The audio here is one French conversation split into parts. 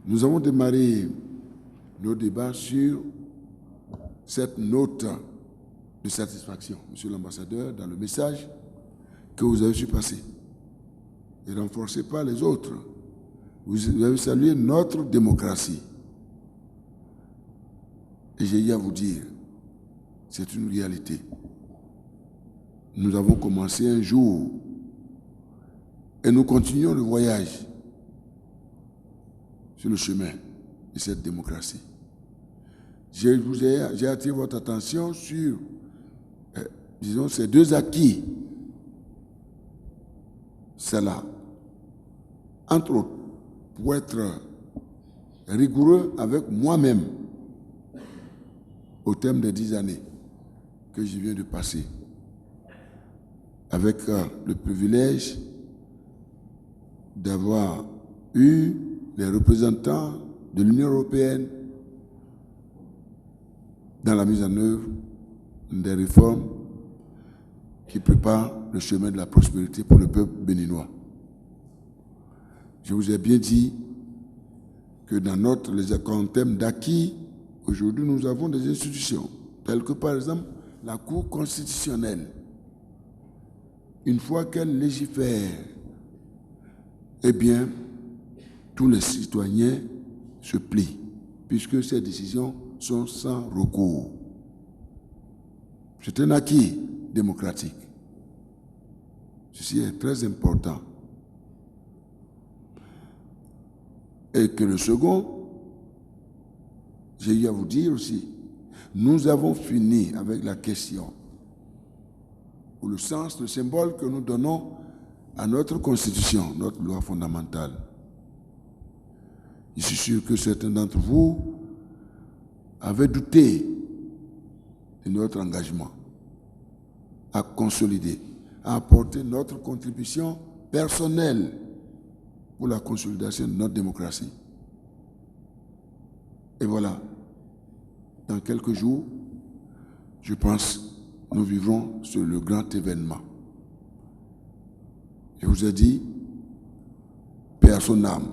Nous avons démarré nos débats sur cette note de satisfaction, Monsieur l'ambassadeur, dans le message que vous avez su passer. Et renforcé par les autres. Vous avez salué notre démocratie. Et j'ai eu à vous dire, c'est une réalité. Nous avons commencé un jour et nous continuons le voyage sur le chemin de cette démocratie. J'ai attiré votre attention sur, disons, ces deux acquis. C'est là, entre autres, pour être rigoureux avec moi-même au terme des 10 années que je viens de passer, avec le privilège d'avoir eu les représentants de l'Union européenne dans la mise en œuvre des réformes qui préparent le chemin de la prospérité pour le peuple béninois. Je vous ai bien dit que dans les thèmes d'acquis, aujourd'hui nous avons des institutions, telles que par exemple la Cour constitutionnelle. Une fois qu'elle légifère, eh bien, tous les citoyens se plient, puisque ces décisions sont sans recours. C'est un acquis démocratique. Ceci est très important. Et que le second, j'ai eu à vous dire aussi, nous avons fini avec la question, ou le sens, le symbole que nous donnons à notre Constitution, notre loi fondamentale. Je suis sûr que certains d'entre vous avaient douté de notre engagement à consolider, à apporter notre contribution personnelle pour la consolidation de notre démocratie. Et voilà, dans quelques jours, je pense, nous vivrons sur le grand événement. Je vous ai dit, paix à son âme,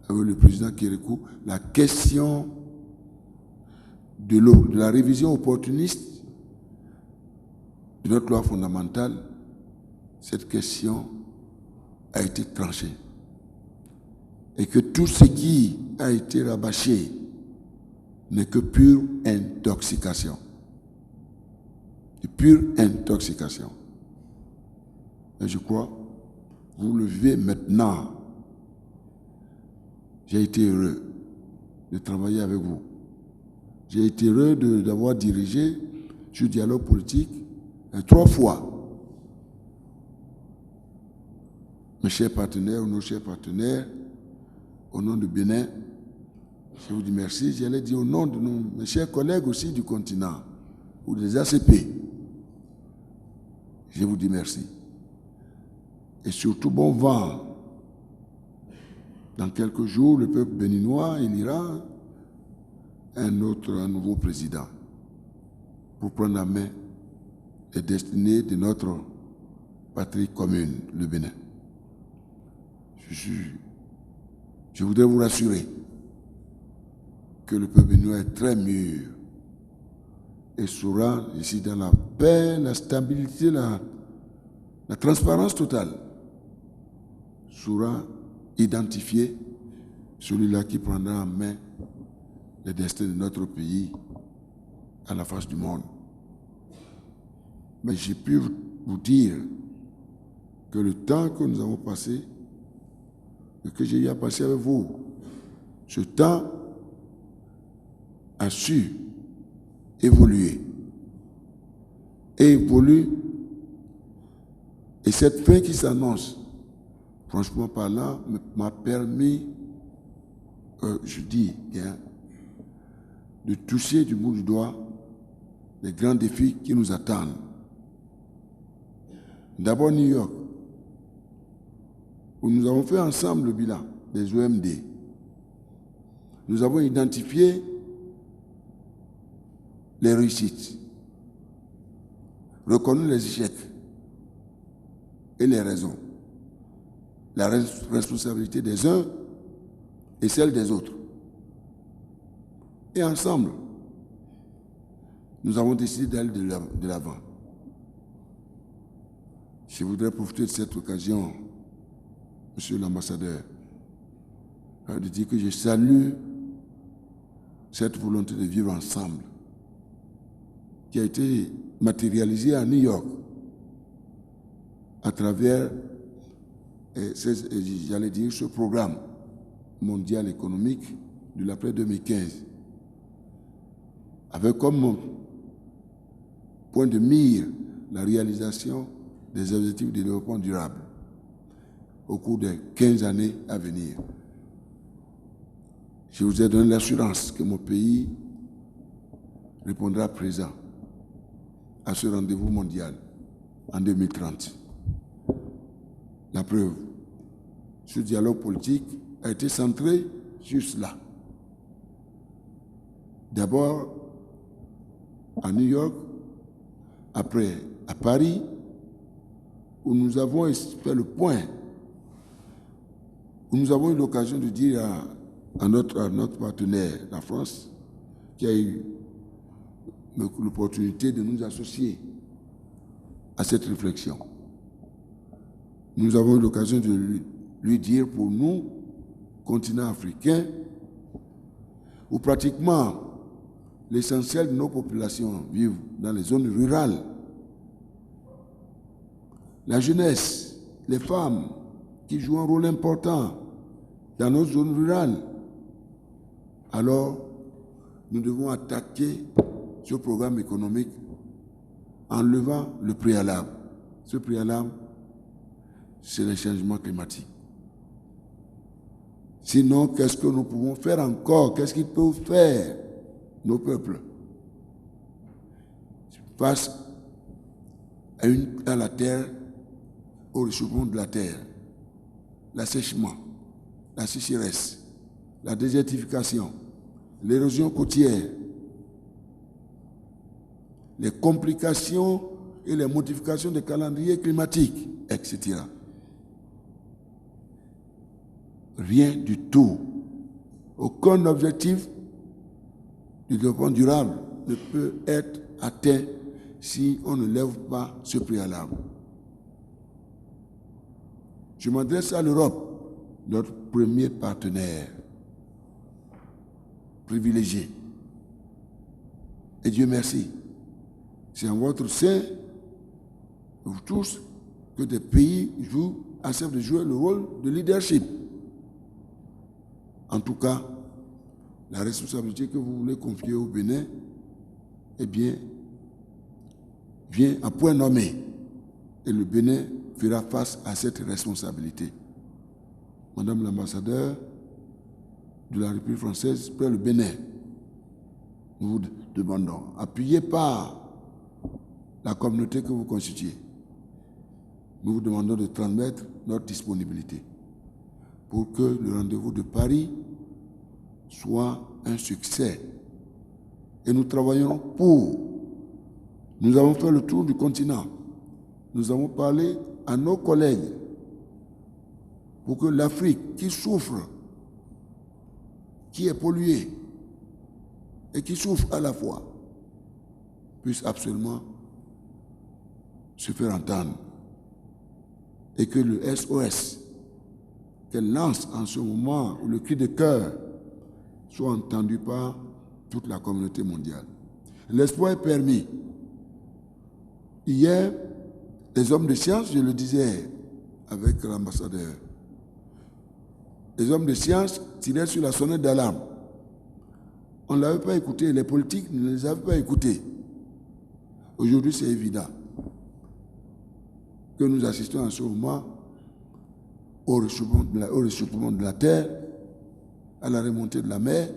avec le président Kérékou, la question de la révision opportuniste de notre loi fondamentale, cette question a été tranchée. Et que tout ce qui a été rabâché n'est que pure intoxication. De pure intoxication. Et je crois, vous le vivez maintenant. J'ai été heureux de travailler avec vous. J'ai été heureux d'avoir dirigé ce dialogue politique 3 fois. Mes chers partenaires, nos chers partenaires, au nom de Bénin, je vous dis merci. J'allais dire au nom de mes chers collègues aussi du continent, ou des ACP, je vous dis merci. Et surtout, bon vent. Dans quelques jours, le peuple béninois élira un nouveau président pour prendre la main les destinées de notre patrie commune, le Bénin. Je voudrais vous rassurer que le peuple béninois est très mûr et saura, ici dans la paix, la stabilité, la transparence totale, saura identifier celui-là qui prendra en main les destins de notre pays à la face du monde. Mais j'ai pu vous dire que le temps que nous avons passé, et que j'ai eu à passer avec vous, ce temps a su évoluer. Et évolue. Et cette fin qui s'annonce, franchement parlant, m'a permis, je dis bien, de toucher du bout du doigt les grands défis qui nous attendent. D'abord New York, où nous avons fait ensemble le bilan des OMD. Nous avons identifié les réussites, reconnu les échecs et les raisons. La responsabilité des uns et celle des autres. Et ensemble, nous avons décidé d'aller de l'avant. Je voudrais profiter de cette occasion, Monsieur l'ambassadeur, de dire que je salue cette volonté de vivre ensemble qui a été matérialisée à New York à travers, j'allais dire, ce programme mondial économique de l'après 2015, avec comme point de mire la réalisation des objectifs de développement durable au cours des 15 années à venir. Je vous ai donné l'assurance que mon pays répondra présent à ce rendez-vous mondial en 2030. La preuve, ce dialogue politique a été centré sur cela. D'abord à New York, après à Paris, où nous avons fait le point, où nous avons eu l'occasion de dire à notre partenaire, la France, qui a eu l'opportunité de nous associer à cette réflexion. Nous avons eu l'occasion de lui dire, pour nous, continent africain, où pratiquement l'essentiel de nos populations vivent dans les zones rurales, la jeunesse, les femmes qui jouent un rôle important dans nos zones rurales, alors nous devons attaquer ce programme économique en levant le préalable. Ce préalable, c'est le changement climatique. Sinon, qu'est-ce que nous pouvons faire encore? Qu'est-ce qu'ils peuvent faire, nos peuples, face à la terre, au réchauffement de la terre, l'assèchement, la sécheresse, la désertification, l'érosion côtière, les complications et les modifications des calendriers climatiques, etc. Rien du tout. Aucun objectif de développement durable ne peut être atteint si on ne lève pas ce préalable. Je m'adresse à l'Europe, notre premier partenaire privilégié. Et Dieu merci, c'est en votre sein, vous tous, que des pays acceptent de jouer le rôle de leadership. En tout cas, la responsabilité que vous voulez confier au Bénin, eh bien, vient à point nommé. Et le Bénin fera face à cette responsabilité. Madame l'ambassadeur de la République française pour le Bénin, nous vous demandons, appuyé par la communauté que vous constituez, nous vous demandons de transmettre notre disponibilité pour que le rendez-vous de Paris soit un succès. Et nous travaillons pour. Nous avons fait le tour du continent. Nous avons parlé à nos collègues pour que l'Afrique, qui souffre, qui est polluée et qui souffre à la fois, puisse absolument se faire entendre. Et que le SOS qu'elle lance en ce moment, où le cri de cœur soit entendu par toute la communauté mondiale. L'espoir est permis. Hier, les hommes de science, je le disais avec l'ambassadeur, les hommes de science tiraient sur la sonnette d'alarme. On ne l'avait pas écouté, les politiques ne les avaient pas écoutés. Aujourd'hui, c'est évident que nous assistons en ce moment au réchauffement de la terre, à la remontée de la mer,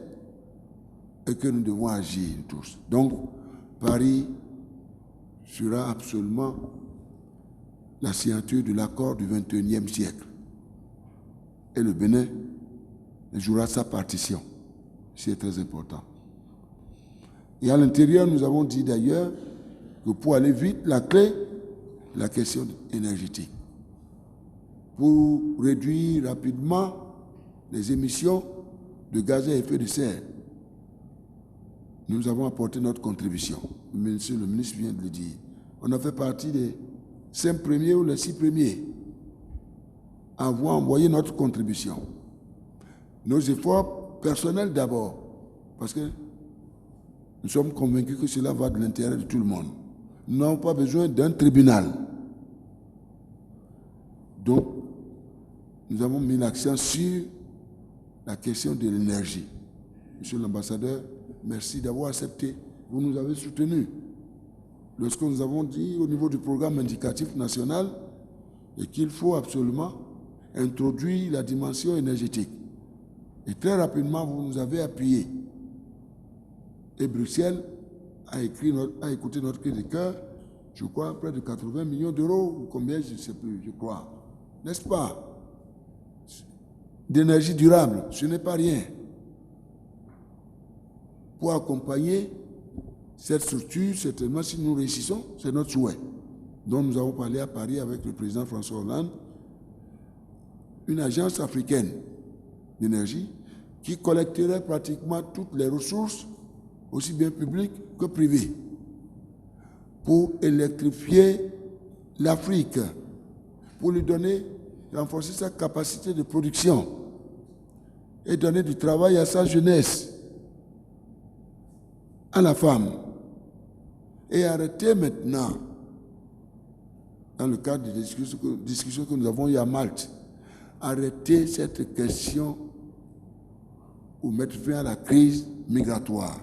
et que nous devons agir tous. Donc, Paris sera absolument la signature de l'accord du XXIe siècle. Et le Bénin jouera sa partition. C'est très important. Et à l'intérieur, nous avons dit d'ailleurs que pour aller vite, la clé, la question énergétique. Pour réduire rapidement les émissions de gaz à effet de serre, nous avons apporté notre contribution. Monsieur le ministre vient de le dire. On a fait partie des 5 premiers ou les 6 premiers à avoir envoyé notre contribution. Nos efforts personnels d'abord, parce que nous sommes convaincus que cela va de l'intérêt de tout le monde. Nous n'avons pas besoin d'un tribunal. Donc, nous avons mis l'accent sur la question de l'énergie. Monsieur l'ambassadeur, merci d'avoir accepté. Vous nous avez soutenus. Lorsque nous avons dit au niveau du programme indicatif national et qu'il faut absolument introduire la dimension énergétique. Et très rapidement, vous nous avez appuyés. Et Bruxelles a écouté notre cri de cœur, je crois, près de 80 millions d'euros, ou combien, je ne sais plus, je crois. N'est-ce pas? D'énergie durable, ce n'est pas rien. Pour accompagner cette structure, certainement, si nous réussissons, c'est notre souhait. Donc nous avons parlé à Paris avec le président François Hollande, une agence africaine d'énergie qui collecterait pratiquement toutes les ressources, aussi bien publiques que privées, pour électrifier l'Afrique, pour lui donner, renforcer sa capacité de production et donner du travail à sa jeunesse, à la femme, et arrêter maintenant, dans le cadre des discussions que nous avons eues à Malte, arrêter cette question ou mettre fin à la crise migratoire.